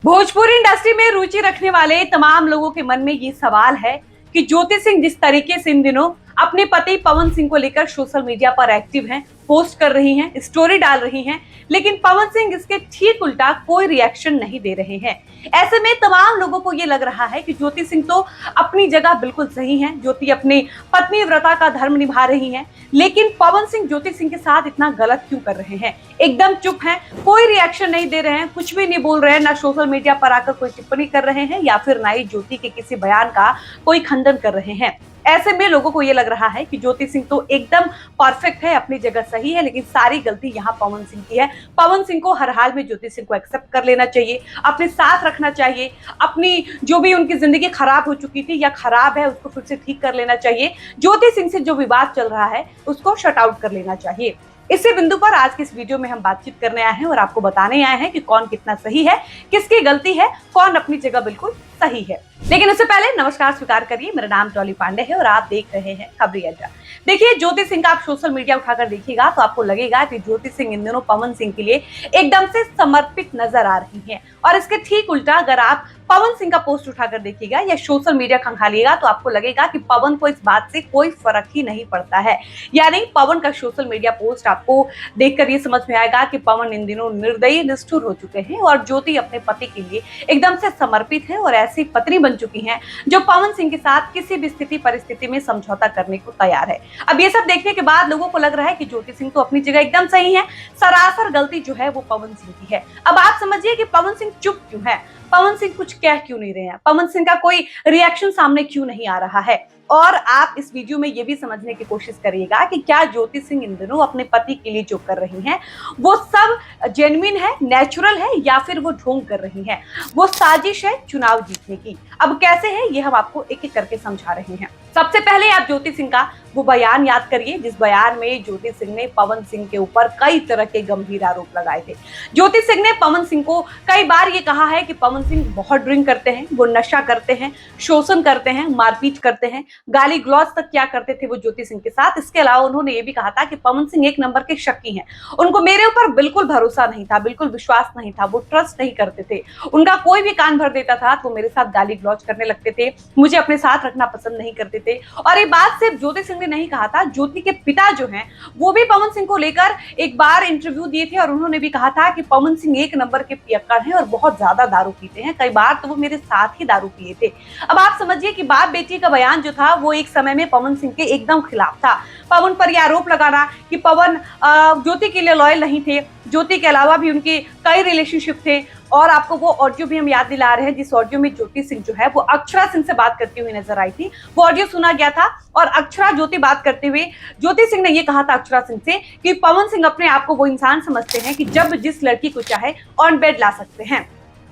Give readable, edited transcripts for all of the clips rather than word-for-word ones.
Bhojpuri industry में रुचि रखने वाले तमाम लोगों के मन में ये सवाल है कि ज्योति सिंह जिस तरीके से इन दिनों अपने पति पवन सिंह को लेकर सोशल मीडिया पर एक्टिव हैं, पोस्ट कर रही हैं, स्टोरी डाल रही हैं, लेकिन पवन सिंह इसके ठीक उल्टा कोई रिएक्शन नहीं दे रहे हैं। ऐसे में तमाम लोगों को ये लग रहा है कि ज्योति सिंह तो अपनी जगह बिल्कुल सही हैं, ज्योति अपनी पत्नी व्रता का धर्म निभा रही हैं, लेकिन पवन सिंह ज्योति सिंह के साथ इतना गलत क्यों कर रहे हैं। एकदम चुप हैं, कोई रिएक्शन नहीं दे रहे हैं, कुछ भी नहीं बोल रहे हैं, ना सोशल मीडिया पर आकर कोई टिप्पणी कर रहे हैं या फिर ना ही ज्योति के किसी बयान का कोई खंडन कर रहे हैं। ऐसे में लोगों को ये लग रहा है कि ज्योति सिंह तो एकदम परफेक्ट है, अपनी जगह सही है, लेकिन सारी गलती यहाँ पवन सिंह की है। पवन सिंह को हर हाल में ज्योति सिंह को एक्सेप्ट कर लेना चाहिए, अपने साथ रखना चाहिए, अपनी जो भी उनकी जिंदगी खराब हो चुकी थी या खराब है उसको फिर से ठीक कर लेना चाहिए। ज्योति सिंह से जो विवाद चल रहा है उसको शट आउट कर लेना चाहिए। इसी बिंदु पर आज की इस वीडियो में हम बातचीत करने आए हैं और आपको बताने आए हैं कि कौन कितना सही है, किसकी गलती है, कौन अपनी जगह बिल्कुल सही है। लेकिन उससे पहले नमस्कार स्वीकार करिए, मेरा नाम डॉली पांडे है और आप देख रहे हैं खबरी अड्डा। देखिए, ज्योति सिंह का आप सोशल मीडिया उठाकर देखिएगा तो आपको लगेगा कि ज्योति सिंह इन दिनों पवन सिंह के लिए एकदम से समर्पित नजर आ रही हैं, और इसके ठीक उल्टा अगर आप पवन सिंह का पोस्ट उठाकर देखिएगा या सोशल मीडिया खंगालिएगा तो आपको लगेगा कि पवन को इस बात से कोई फर्क ही नहीं पड़ता है। यानी पवन का सोशल मीडिया पोस्ट आपको देखकर ये समझ में आएगा कि पवन इन दिनों निर्दयी निष्ठुर हो चुके हैं और ज्योति अपने पति के लिए एकदम से समर्पित है और ऐसी पत्नी बन चुकी हैं जो पवन सिंह के साथ किसी भी स्थिति परिस्थिति में समझौता करने को तैयार है। अब ये सब देखने के बाद लोगों को लग रहा है कि ज्योति सिंह तो अपनी जगह एकदम सही है, सरासर गलती जो है वो पवन सिंह की है। अब आप समझिए कि पवन सिंह चुप क्यों है, पवन सिंह कुछ कह क्यों नहीं रहे हैं, पवन सिंह का कोई रिएक्शन सामने क्यों नहीं आ रहा है। और आप इस वीडियो में ये भी समझने की कोशिश करिएगा कि क्या ज्योति सिंह इन दिनों अपने पति के लिए जो कर रही हैं वो सब जेन्युइन है, नेचुरल है, या फिर वो ढोंग कर रही हैं, वो साजिश है चुनाव जीतने की। अब कैसे है ये हम आपको एक एक करके समझा रहे हैं। सबसे पहले आप ज्योति सिंह का वो बयान याद करिए जिस बयान में ज्योति सिंह ने पवन सिंह के ऊपर कई तरह के गंभीर आरोप लगाए थे। ज्योति सिंह ने पवन सिंह को कई बार ये कहा है कि पवन सिंह बहुत ड्रिंक करते हैं, वो नशा करते हैं, शोषण करते हैं, मारपीट करते हैं, गाली ग्लौज तक क्या करते थे वो ज्योति सिंह के साथ। इसके अलावा उन्होंने ये भी कहा था कि पवन सिंह एक नंबर के शक्की हैं, उनको मेरे ऊपर बिल्कुल भरोसा नहीं था, बिल्कुल विश्वास नहीं था, वो ट्रस्ट नहीं करते थे, उनका कोई भी कान भर देता था तो मेरे साथ गाली ग्लौज करने लगते थे, मुझे अपने साथ रखना पसंद नहीं करते थे। और ये बात सिर्फ ज्योति सिंह ने नहीं कहा था, ज्योति के पिता जो हैं वो भी पवन सिंह को लेकर एक बार इंटरव्यू दिए थे और उन्होंने भी कहा था कि पवन सिंह एक नंबर के पियक्कड़ हैं और बहुत ज्यादा दारू पीते हैं, कई बार तो वो मेरे साथ ही दारू पिए थे। अब आप समझिए कि बाप बेटी का बयान जो था वो एक समय में पवन सिंह के एकदम खिलाफ था। पवन पर यह आरोप लगाना कि पवन ज्योति के लिए लॉयल नहीं थे, ज्योति के अलावा भी उनके कई रिलेशनशिप थे। और आपको वो ऑडियो भी हम याद दिला रहे हैं जिस ऑडियो में ज्योति सिंह जो है वो अक्षरा सिंह से बात करती हुई नजर आई थी, वो ऑडियो सुना गया था और अक्षरा ज्योति बात करते हुए ज्योति सिंह ने ये कहा था अक्षरा सिंह से कि पवन सिंह अपने आप को वो इंसान समझते हैं कि जब जिस लड़की को चाहे ऑन बेड ला सकते हैं।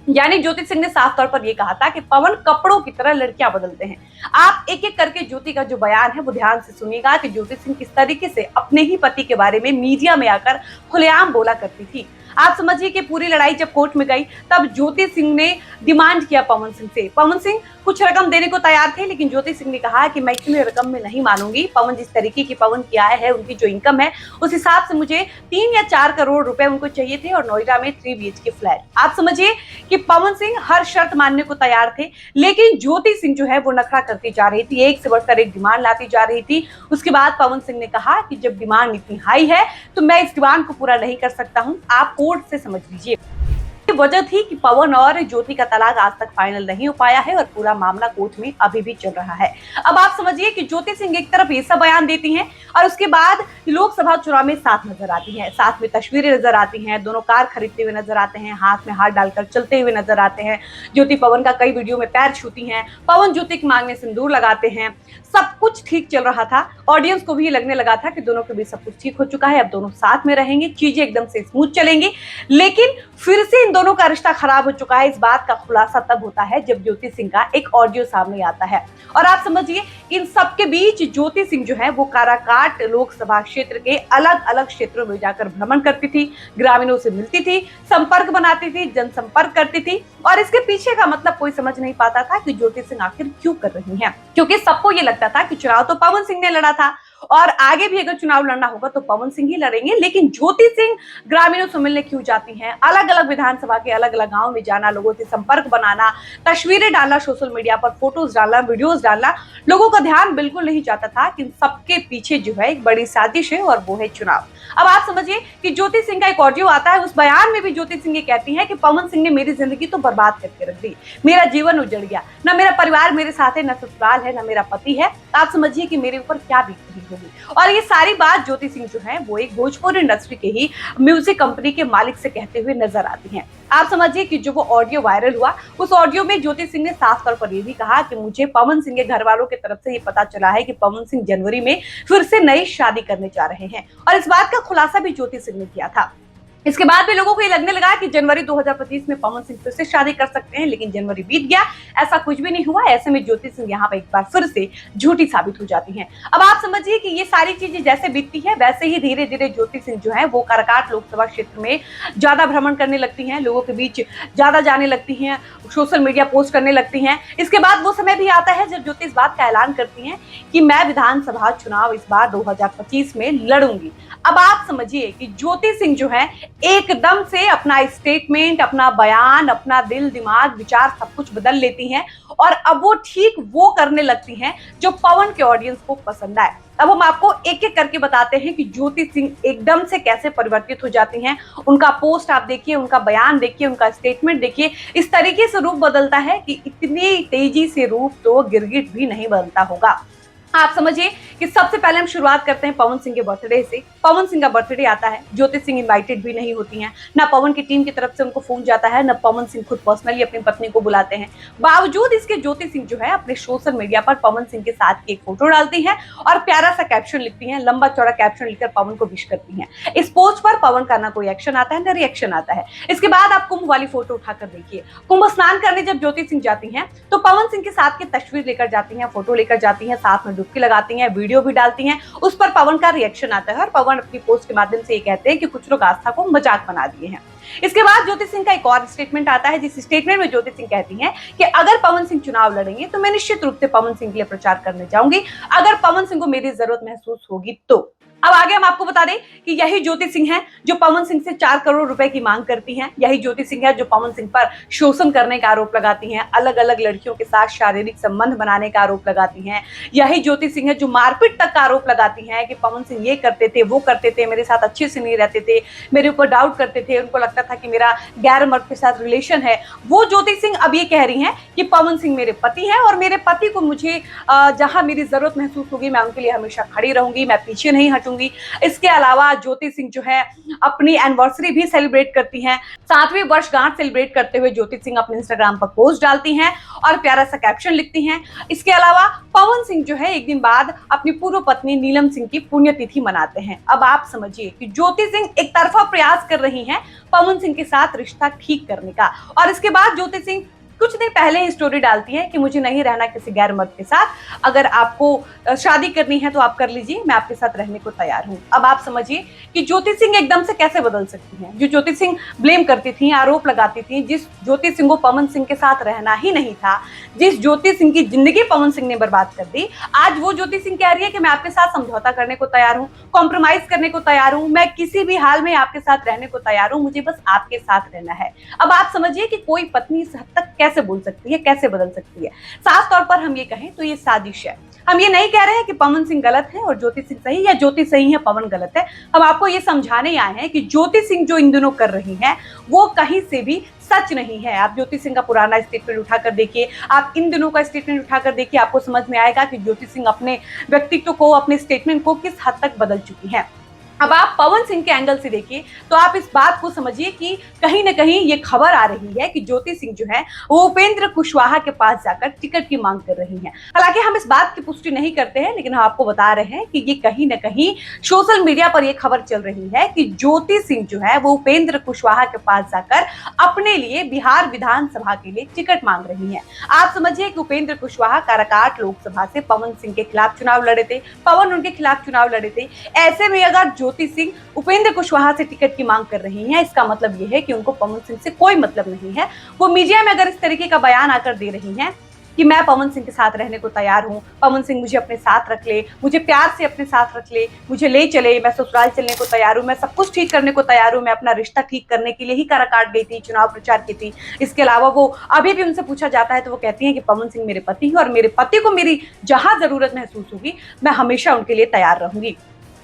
यानी ज्योति सिंह ने साफ तौर पर यह कहा था कि पवन कपड़ों की तरह लड़कियां बदलते हैं। आप एक एक करके ज्योति का जो बयान है वो ध्यान से सुनिएगा कि ज्योति सिंह किस तरीके से अपने ही पति के बारे में मीडिया में आकर खुलेआम बोला करती थी। आप समझिए कि पूरी लड़ाई जब कोर्ट में गई तब ज्योति सिंह ने डिमांड किया पवन सिंह से। पवन सिंह कुछ रकम देने को तैयार थे, लेकिन ज्योति सिंह ने कहा कि मैं इतनी रकम में नहीं मानूंगी। पवन जिस तरीके की पवन की आय है, उनकी जो इनकम है, उस हिसाब से मुझे 3 या 4 करोड़ रुपए उनको चाहिए थे और नोएडा में 3 BHK फ्लैट। आप समझिए कि पवन सिंह हर शर्त मानने को तैयार थे, लेकिन ज्योति सिंह जो है वो नखरा करती जा रही थी, एक से बढ़कर एक डिमांड लाती जा रही थी। उसके बाद पवन सिंह ने कहा कि जब डिमांड इतनी हाई है तो मैं इस डिमांड को पूरा नहीं कर सकता हूं, आप कोर्ट से समझ लीजिए। वजह थी कि पवन और ज्योति का तलाक आज तक फाइनल नहीं हो पाया है और पूरा मामला कोर्ट में अभी भी चल रहा है। अब आप समझिए कि ज्योति सिंह एक तरफ ऐसा बयान देती हैं और उसके बाद लोकसभा चुनाव में साथ नजर आती हैं, साथ में तस्वीरें नजर आती हैं, दोनों कार खरीदते हुए नजर आते हैं, हाथ में हाथ डालकर चलते हुए नजर आते हैं। ज्योति पवन का कई वीडियो में पैर छूती हैं, पवन ज्योति की मांग में सिंदूर लगाते हैं। सब कुछ ठीक चल रहा था, ऑडियंस को भी लगने लगा था कि दोनों के बीच सब कुछ ठीक हो चुका है, अब दोनों साथ में रहेंगे, चीजें एकदम से स्मूथ चलेंगी। लेकिन फिर से इन दोनों का रिश्ता खराब हो चुका है। इस बात का खुलासा तब होता है जब ज्योति सिंह का एक ऑडियो सामने आता है और आप समझिए इन सब के बीच ज्योति सिंह जो है वो काराकाट लोकसभा क्षेत्र के अलग अलग क्षेत्रों में जाकर भ्रमण करती थी, ग्रामीणों से मिलती थी, संपर्क बनाती थी, जनसंपर्क करती थी। और इसके पीछे का मतलब कोई समझ नहीं पाता था कि ज्योति सिंह आखिर क्यों कर रही है, क्योंकि सबको ये लगता था कि चुनाव तो पवन सिंह ने लड़ा था और आगे भी अगर चुनाव लड़ना होगा तो पवन सिंह ही लड़ेंगे। लेकिन ज्योति सिंह ग्रामीणों से मिलने क्यों जाती हैं, अलग अलग विधानसभा के अलग अलग गांव में जाना, लोगों से संपर्क बनाना, तस्वीरें डालना सोशल मीडिया पर, फोटोज डालना, वीडियोज डालना, लोगों का ध्यान बिल्कुल नहीं जाता था कि सबके पीछे जो है एक बड़ी साजिश है और वो है चुनाव। अब आप समझिए कि ज्योति सिंह का एक ऑडियो आता है, उस बयान में भी ज्योति सिंह ये कहती है कि पवन सिंह ने मेरी जिंदगी तो बर्बाद करके रख दी, मेरा जीवन उजड़ गया, ना मेरा परिवार मेरे साथ है, ना ससुराल है, ना मेरा पति है। आप समझिए कि मेरे ऊपर क्या बीत रही होगी। और ये सारी बात ज्योति सिंह जो है वो एक भोजपुरी इंडस्ट्री के ही म्यूजिक कंपनी के मालिक से कहते हुए नजर आती हैं। आप समझिए कि जो वो ऑडियो वायरल हुआ, उस ऑडियो में ज्योति सिंह ने साफ तौर पर यह भी कहा कि मुझे पवन सिंह के घर वालों की तरफ से ये पता चला है कि पवन सिंह जनवरी में फिर से नई शादी करने जा रहे हैं, और इस बात का खुलासा भी ज्योति सिंह ने किया था। इसके बाद भी लोगों को ये लगने लगा कि जनवरी 2025 में पवन सिंह फिर से शादी कर सकते हैं, लेकिन जनवरी बीत गया, ऐसा कुछ भी नहीं हुआ। ऐसे में ज्योति सिंह यहाँ पर एक बार फिर से झूठी साबित हो जाती हैं। अब आप समझिए कि ये सारी चीजें जैसे बीतती है वैसे ही धीरे धीरे ज्योति सिंह जो है वो काराकाट लोकसभा क्षेत्र में ज्यादा भ्रमण करने लगती हैं, लोगों के बीच ज्यादा जाने लगती हैं, सोशल मीडिया पोस्ट करने लगती हैं। इसके बाद वो समय भी आता है जब ज्योति इस बात का ऐलान करती हैं कि मैं विधानसभा चुनाव इस बार 2025 में लड़ूंगी। अब आप समझिए कि ज्योति सिंह जो है एकदम से अपना स्टेटमेंट, अपना बयान, अपना दिल दिमाग विचार सब कुछ बदल लेती हैं, और अब वो ठीक वो करने लगती हैं जो पवन के ऑडियंस को पसंद आए। अब हम आपको एक एक करके बताते हैं कि ज्योति सिंह एकदम से कैसे परिवर्तित हो जाती हैं। उनका पोस्ट आप देखिए, उनका बयान देखिए, उनका स्टेटमेंट देखिए, इस तरीके से रूप बदलता है कि इतनी तेजी से रूप तो गिरगिट भी नहीं बदलता होगा। आप समझिए कि सबसे पहले हम शुरुआत करते हैं पवन सिंह के बर्थडे से। पवन सिंह का बर्थडे आता है, ज्योति सिंह इनवाइटेड भी नहीं होती हैं, ना पवन की टीम की तरफ से उनको फोन जाता है, ना पवन सिंह खुद पर्सनली अपनी पत्नी को बुलाते हैं। बावजूद इसके ज्योति सिंह जो है अपने सोशल मीडिया पर पवन सिंह के साथ की एक फोटो डालती हैं और प्यारा सा कैप्शन लिखती हैं, लंबा चौड़ा कैप्शन लिखकर पवन को विश करती हैं। इस पोस्ट पर पवन का ना कोई एक्शन आता है ना रिएक्शन आता है। इसके बाद आप कुंभ वाली फोटो उठाकर देखिए, कुंभ स्नान करने जब ज्योति सिंह जाती हैं तो पवन सिंह के साथ की तस्वीर लेकर जाती हैं, फोटो लेकर जाती हैं, साथ में डुबकी लगाती हैं, वीडियो भी डालती हैं। उस पर पवन का रिएक्शन आता है और पवन अपनी पोस्ट के माध्यम से ये कहते हैं कि कुछ लोग आस्था को मजाक बना दिए हैं। इसके बाद ज्योति सिंह का एक और स्टेटमेंट आता है, जिस स्टेटमेंट में ज्योति सिंह कहती हैं कि अगर पवन सिंह चुनाव लड़ेंगे तो मैं निश्चित रूप से पवन सिंह के लिए प्रचार करने जाऊंगी, अगर पवन सिंह को मेरी जरूरत महसूस होगी तो। अब आगे हम आपको बता दें कि यही ज्योति सिंह है जो पवन सिंह से 4 करोड़ रुपए की मांग करती हैं। यही ज्योति सिंह है जो पवन सिंह पर शोषण करने का आरोप लगाती हैं, अलग अलग लड़कियों के साथ शारीरिक संबंध बनाने का आरोप लगाती हैं। यही ज्योति सिंह है जो मारपीट तक का आरोप लगाती हैं कि पवन सिंह ये करते थे, वो करते थे, मेरे साथ अच्छे से नहीं रहते थे, मेरे ऊपर डाउट करते थे, उनको लगता था कि मेरा गैर मर्द के साथ रिलेशन है। वो ज्योति सिंह अब ये कह रही हैं कि पवन सिंह मेरे पति हैं और मेरे पति को मुझे जहां मेरी जरूरत महसूस होगी मैं उनके लिए हमेशा खड़ी रहूंगी, मैं पीछे नहीं हटूंगी। इसके अलावा ज्योति सिंह जो है अपनी एनिवर्सरी भी सेलिब्रेट करती हैं, 7वीं वर्षगांठ सेलिब्रेट करते हुए ज्योति सिंह अपने इंस्टाग्राम पर पोस्ट डालती हैं और प्यारा सा कैप्शन लिखती हैं। इसके अलावा पवन सिंह जो है एक दिन बाद अपनी पूर्व पत्नी नीलम सिंह की पुण्यतिथि मनाते हैं। अब आप समझिए कि ज्योति सिंह एक तरफा प्रयास कर रही हैं पवन सिंह के साथ रिश्ता ठीक करने का, और इसके बाद ज्योति सिंह कुछ दिन पहले ही स्टोरी डालती है कि मुझे नहीं रहना किसी गैर मर्द के साथ, अगर आपको शादी करनी है तो आप कर लीजिए, मैं आपके साथ रहने को तैयार हूं। अब आप समझिए कि ज्योति सिंह एकदम से कैसे बदल सकती हैं। जो ज्योति सिंह ब्लेम करती थी, आरोप लगाती थी, जिस ज्योति सिंह को पवन सिंह के साथ रहना ही नहीं था, जिस ज्योति सिंह की जिंदगी पवन सिंह ने बर्बाद कर दी, आज वो ज्योति सिंह कह रही है कि मैं आपके साथ समझौता करने को तैयार हूँ, कॉम्प्रोमाइज करने को तैयार हूँ, मैं किसी भी हाल में आपके साथ रहने को तैयार हूँ, मुझे बस आपके साथ रहना है। अब आप समझिए कि कोई पत्नी इस हद तक कैसे बोल सकती है, कैसे बदल सकती है। साफ तौर पर हम ये कहें तो ये साजिश है। हम ये नहीं कह रहे हैं कि पवन सिंह गलत है और ज्योति सिंह सही, या ज्योति सही है पवन गलत है। हम आपको ये समझाने आए हैं कि ज्योति सिंह जो इन दिनों कर रही हैं वो कहीं से भी सच नहीं है। आप ज्योति सिंह का पुराना स्टेटमेंट उठाकर देखिए, आप इन दिनों का स्टेटमेंट उठाकर देखिए, आपको समझ में आएगा कि ज्योति सिंह अपने व्यक्तित्व को, अपने स्टेटमेंट को किस हद तक बदल चुकी है। अब आप पवन सिंह के एंगल से देखिए तो आप इस बात को समझिए कि कहीं ना कहीं ये खबर आ रही है कि ज्योति सिंह जो है वो उपेंद्र कुशवाहा के पास जाकर टिकट की मांग कर रही हैं। हालांकि हम इस बात की पुष्टि नहीं करते हैं, लेकिन हम आपको बता रहे हैं कि ये कहीं ना कहीं सोशल मीडिया पर ये खबर चल रही है कि ज्योति सिंह जो है वो उपेंद्र कुशवाहा के पास जाकर अपने लिए बिहार विधानसभा के लिए टिकट मांग रही है। आप समझिए कि उपेंद्र कुशवाहा काराकाट लोकसभा से पवन सिंह के खिलाफ चुनाव लड़े थे, पवन उनके खिलाफ चुनाव लड़े थे। ऐसे में अगर ज्योति सिंह उपेंद्र कुशवाहा से टिकट की मांग कर रही हैं, इसका मतलब यह है कि उनको पवन सिंह से कोई मतलब नहीं है। वो मीडिया में अगर इस तरीके का बयान आकर दे रही हैं कि मैं पवन सिंह के साथ रहने को तैयार हूँ, पवन सिंह मुझे अपने साथ रख ले, मुझे प्यार से अपने साथ रख ले, मुझे ले चले, मैं ससुराल चलने को तैयार हूँ, मैं सब कुछ ठीक करने को तैयार हूँ, मैं अपना रिश्ता ठीक करने के लिए ही काराकाट गई थी, चुनाव प्रचार की थी। इसके अलावा वो अभी भी उनसे पूछा जाता है तो वो कहती हैं कि पवन सिंह मेरे पति हैं और मेरे पति को मेरी जहां जरूरत महसूस होगी मैं हमेशा उनके लिए तैयार रहूंगी।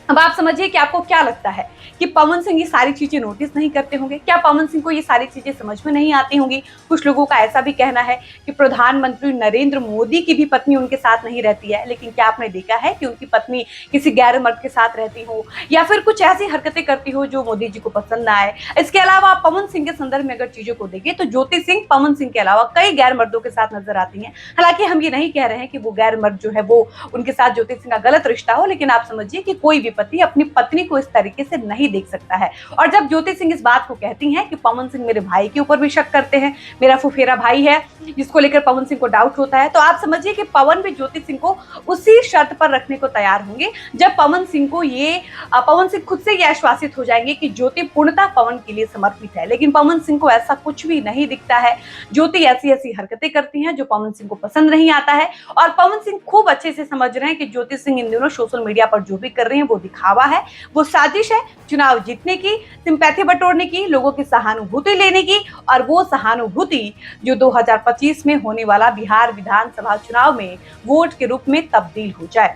अब आप समझिए कि आपको क्या लगता है कि पवन सिंह ये सारी चीजें नोटिस नहीं करते होंगे? क्या पवन सिंह को ये सारी चीजें समझ में नहीं आती होंगी? कुछ लोगों का ऐसा भी कहना है कि प्रधानमंत्री नरेंद्र मोदी की भी पत्नी उनके साथ नहीं रहती है, लेकिन क्या आपने देखा है कि उनकी पत्नी किसी गैर मर्द के साथ रहती हो या फिर कुछ ऐसी हरकतें करती हो जो मोदी जी को पसंद ना आए? इसके अलावा आप पवन सिंह के संदर्भ में अगर चीजों को देखें तो ज्योति सिंह पवन सिंह के अलावा कई गैर मर्दों के साथ नजर आती हैं। हालांकि हम ये नहीं कह रहे हैं कि वो गैर मर्द जो है वो उनके साथ ज्योति सिंह का गलत रिश्ता हो, लेकिन आप समझिए कि कोई भी पति अपनी पत्नी को इस तरीके से नहीं देख सकता है। और जब ज्योति सिंह इस बात को कहती हैं कि पवन सिंह मेरे भाई के ऊपर भी शक करते हैं, मेरा फुफेरा भाई है जिसको लेकर पवन सिंह को डाउट होता है, तो आप समझिए कि पवन भी ज्योति सिंह को उसी शर्त पर रखने को तैयार होंगे जब पवन सिंह खुद से ये आश्वासित हो जाएंगे कि ज्योति पूर्णतः पवन के लिए समर्पित है। लेकिन पवन सिंह को ऐसा कुछ भी नहीं दिखता है। ज्योति ऐसी ऐसी हरकतें करती हैं जो पवन सिंह को पसंद नहीं आता है और पवन सिंह खूब अच्छे से समझ रहे हैं कि ज्योति सिंह इन दिनों सोशल मीडिया पर जो भी कर रही हैं वो दिखावा है, वो साजिश है चुनाव जीतने की, सिंपैथी बटोरने की, लोगों की सहानुभूति लेने की, और वो सहानुभूति जो 2025 में होने वाला बिहार विधानसभा चुनाव में वोट के रूप में तब्दील हो जाए।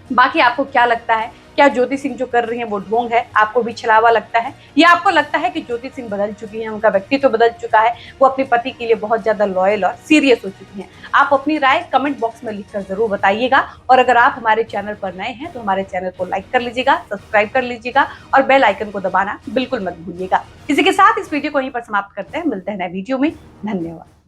बाकी आपको क्या लगता है? क्या ज्योति सिंह जो कर रही हैं वो ढोंग है? आपको भी छलावा लगता है या आपको लगता है कि ज्योति सिंह बदल चुकी हैं, उनका व्यक्तित्व बदल चुका है, वो अपने पति के लिए बहुत ज्यादा लॉयल और सीरियस हो चुकी हैं? आप अपनी राय कमेंट बॉक्स में लिखकर जरूर बताइएगा। और अगर आप हमारे चैनल पर नए हैं तो हमारे चैनल को लाइक कर लीजिएगा, सब्सक्राइब कर लीजिएगा और बेल आइकन को दबाना बिल्कुल मत भूलिएगा। इसी के साथ इस वीडियो को यहीं पर समाप्त करते हैं। मिलते हैं नए वीडियो में। धन्यवाद।